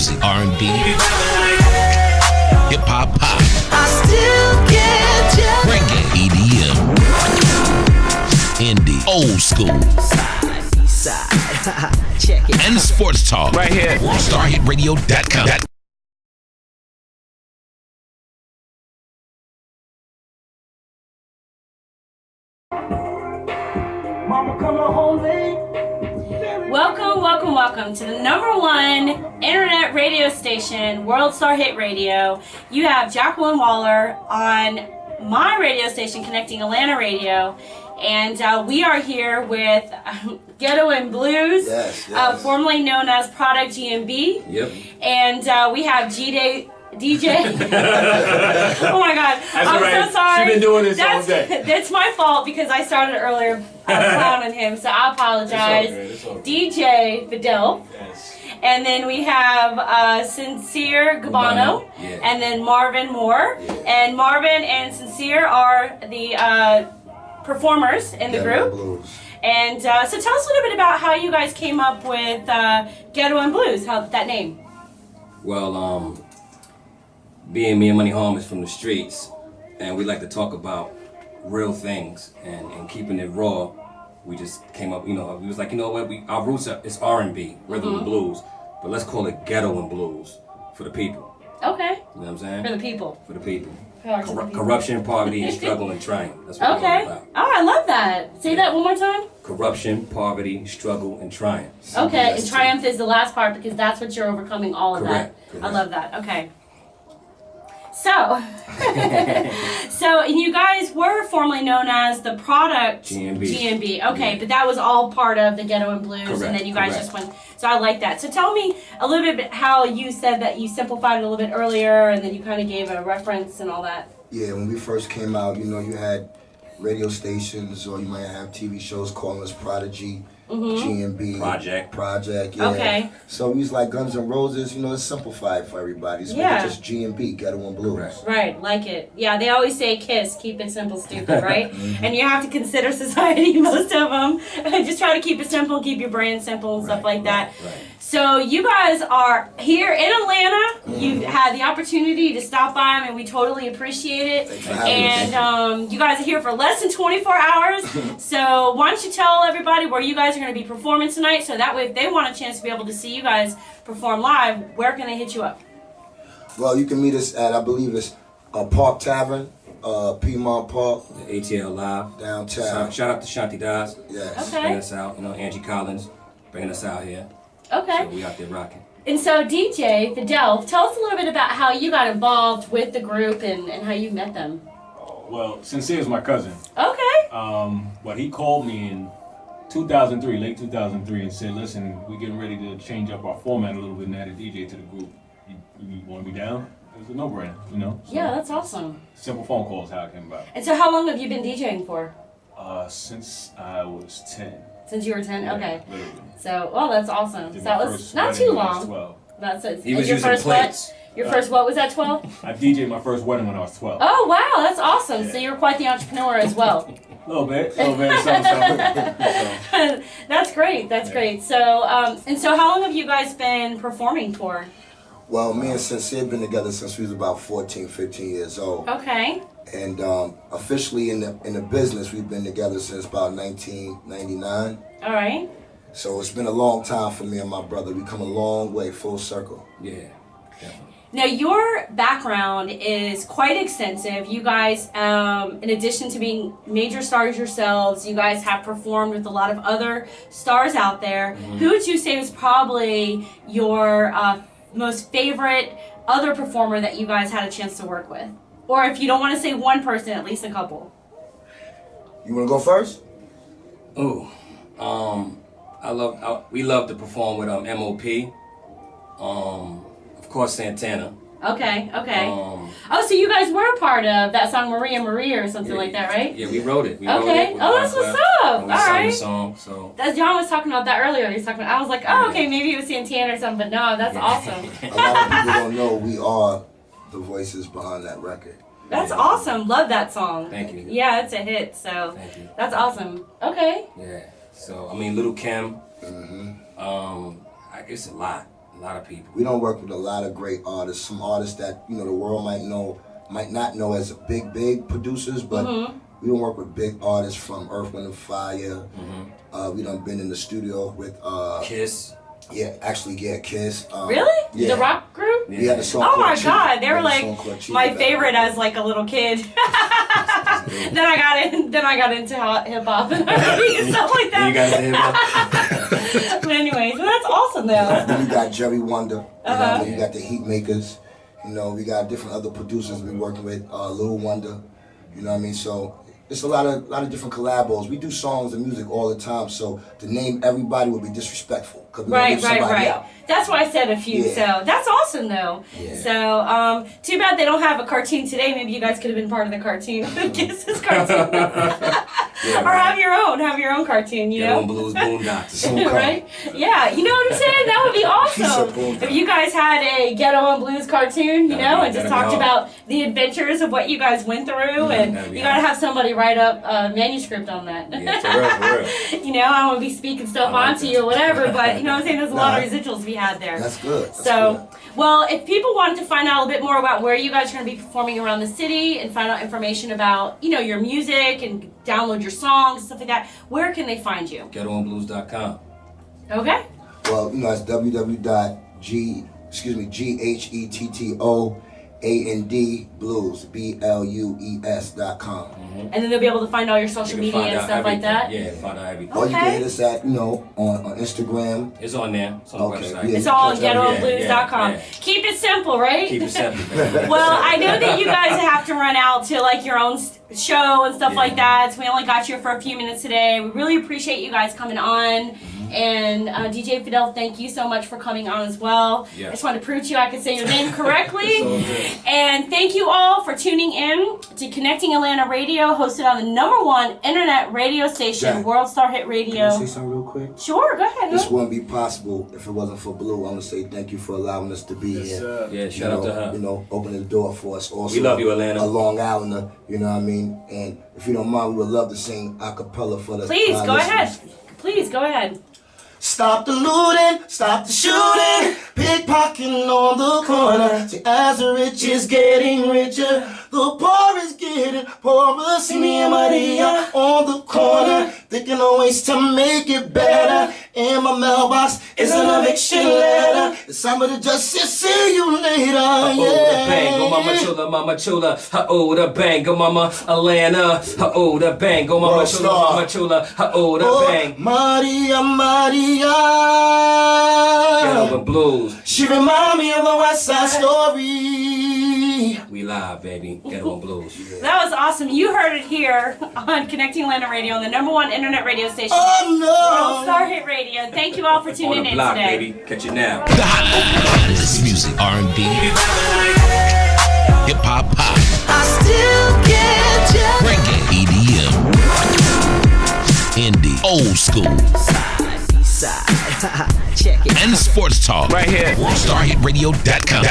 music, R&B, hip hop, pop, I still get you. reggae, EDM, indie, old school, Side. Check it. and sports talk. Right here. WorldStarHitRadio.com. Welcome to the #1 internet radio station, World Star Hit Radio. You have Jacqueline Waller on my radio station, Connecting Atlanta Radio, and we are here with Ghetto and Blues, formerly known as Product GMB. Yep. And we have DJ. Oh my God! I'm so sorry. She's been doing this all day. That's my fault because I started earlier clowning him, so I apologize. It's all good. DJ Fidel. Yes. And then we have Sincere Gabano, and then Marvin Moore. Yeah. And Marvin and Sincere are the performers in the group. Blues. And so tell us a little bit about how you guys came up with Ghetto and Blues, how that name. Well, being me and Money Home is from the streets, and we like to talk about real things and keeping it raw. We just came up, we was like, you know what, our roots is R&B, rhythm and blues, but let's call it Ghetto and Blues for the people. Okay. You know what I'm saying? For the people. For the people. Power to the people. Corruption, poverty, and struggle and triumph. That's what we're all about. Oh, I love that. Say that one more time. Corruption, poverty, struggle, and triumph. Okay, and triumph is the last part because that's what you're overcoming all of Correct. that. I love that. Okay. So, so you guys were formerly known as the Product GMB. Okay, but that was all part of the Ghetto and Blues, Correct. and then you guys just went. So I like that. So tell me a little bit how you said that you simplified it a little bit earlier, and then you kind of gave a reference and all that. Yeah, when we first came out, you had radio stations, or you might have TV shows calling us Prodigy, GMB, Project. Yeah. Okay. So we was like Guns N' Roses. It's simplified for everybody. So Yeah. it's just GMB, Ghetto and Blues. Right, like it. Yeah, they always say KISS, keep it simple, stupid, right? And you have to consider society, most of them. Just try to keep it simple, keep your brand simple and stuff like that. Right. So you guys are here in Atlanta. You've had the opportunity to stop by, and we totally appreciate it. Thanks for having And you guys are here for less than 24 hours. So why don't you tell everybody where you guys are going to be performing tonight, so that way if they want a chance to be able to see you guys perform live, where can they hit you up? Well, you can meet us at, I believe it's Park Tavern, Piedmont Park, The ATL Live. downtown. Shout out to Shanti Das. Yes. Okay. Bringing us out. Angie Collins bringing us out here. Okay. So we out there rocking. And so DJ Fidel, tell us a little bit about how you got involved with the group and how you met them. Well, Sincere is my cousin. Okay. But he called me in 2003, late 2003, and said, listen, we're getting ready to change up our format a little bit and add a DJ to the group. You want to be down? It was a no-brainer, So Yeah, that's awesome. simple phone call is how it came about. And so how long have you been DJing for? Since I was 10. Since you were 10? Okay. Literally. So, well, that's awesome. Did So my that was first not wedding too when I was long. 12. That's it. He was your using first plates. What? Your first what was that, 12? I DJed my first wedding when I was 12. Oh, wow, that's awesome. So Yeah. you're quite the entrepreneur as well. A little bit, something. That's great. That's great. So, and so how long have you guys been performing for? Well, me and Sincere been together since we was about 14, 15 years old. Okay. And officially in the business, we've been together since about 1999. All right. So it's been a long time for me and my brother. We come a long way, full circle. Yeah, definitely. Now, your background is quite extensive. You guys, in addition to being major stars yourselves, you guys have performed with a lot of other stars out there. Who would you say was probably your most favorite other performer that you guys had a chance to work with? Or if you don't want to say one person, at least a couple. You want to go first? Ooh, we love to perform with MOP. Of course, Santana. Okay. Um, Oh, so you guys were a part of that song Maria Maria or something like that, right? Yeah, we wrote it. Okay. Oh, that's what's up. And we All sang right. the song, so. That's John was talking about that earlier. He was talking. I was like, oh, okay, maybe it was Santana or something, but no, that's awesome. A lot of people don't know we are the voices behind that record. That's awesome. Love that song. Thank you. Yeah, it's a hit. So Thank you. that's awesome. Okay. Yeah. So I mean, Little Kim. Mm-hmm. I guess a lot. A lot of people. We don't work with a lot of great artists. Some artists that the world might not know as big producers, but we don't work with big artists from Earth, Wind and Fire. We done been in the studio with Kiss. Yeah, actually, Kiss. Really? Yeah. The rock group? We had a song. Oh called my Cheetah. God, they We were had a like song called Cheetah my back favorite then. as like a little kid. Then I got into hip hop and stuff like that. You got him up. But anyways, well, that's awesome though. Then we got Jerry Wonder. You got the Heat Makers. We got different other producers we working with. Lil Wonder. You know what I mean? So it's a lot of different collabos. We do songs and music all the time. So to name everybody would be disrespectful. Right. That's why I said a few. Yeah. So that's awesome though. Yeah. So too bad they don't have a cartoon today. Maybe you guys could have been part of the cartoon. Guess cartoon. Or have your own cartoon, you Ghetto know? and Blues Boondocks. Right? Yeah, you know what I'm saying? That would be awesome. If you guys had a Ghetto and Blues cartoon, and just talked about the adventures of what you guys went through, and you gotta have somebody write up a manuscript on that. Yeah, for real. I don't want to be speaking stuff onto you or whatever, but you know what I'm saying? There's a lot of residuals to be had there. That's good. Well, if people wanted to find out a little bit more about where you guys are going to be performing around the city and find out information about, your music and download your songs, stuff like that, where can they find you? GhettoandBlues.com. Okay. Well, it's www.GhettoandBlues, BLUES.com. And then they'll be able to find all your social media and stuff like that? Yeah, find out everything. Or you can hit us at, on Instagram. It's on there. It's on the website. Yeah. It's all on ghettoandblues.com. Yeah. Keep it simple, right? Keep it simple. Well, I know that you guys have to run out to like your own show and stuff like that, so we only got you for a few minutes today. We really appreciate you guys coming on. And DJ Fidel, thank you so much for coming on as well. Yes. I just wanted to prove to you I could say your name correctly. And thank you all for tuning in to Connecting Atlanta Radio, hosted on the #1 internet radio station, Jack, World Star Hit Radio. Can I say something real quick? Sure, go ahead. This wouldn't be possible if it wasn't for Blue. I want to say thank you for allowing us to be here. Yeah, shout out to her. Open the door for us. Also, We love you, Atlanta. A Long Islander, you know what I mean? And if you don't mind, we would love to sing a cappella for the Please, go listeners. ahead. Please, go ahead. Stop the looting, stop the shooting, pickpocketing on the corner. See, as the rich is getting richer, the poor is getting poorer. See me and Maria on the corner, thinking of ways to make it better. In my mailbox is an eviction letter. It's somebody just said, see you later. The bang, oh mama chula, the bang, oh mama Atlanta, the bang, oh mama chula, the bang. Maria. Ghetto and Blues. She remind me of a West Side Story. We live, baby. Ghetto and Blues. That was awesome. You heard it here on Connecting Atlanta Radio, on the #1 internet radio station, Oh World no! Star Hit Radio. Thank you all for On tuning the in block, today. baby. Catch you now. The hottest music, R&B, hip hop, pop, I still get you. reggae, EDM, indie, old school, Side. Check it. and sports talk. Right here. WorldStarHitRadio.com.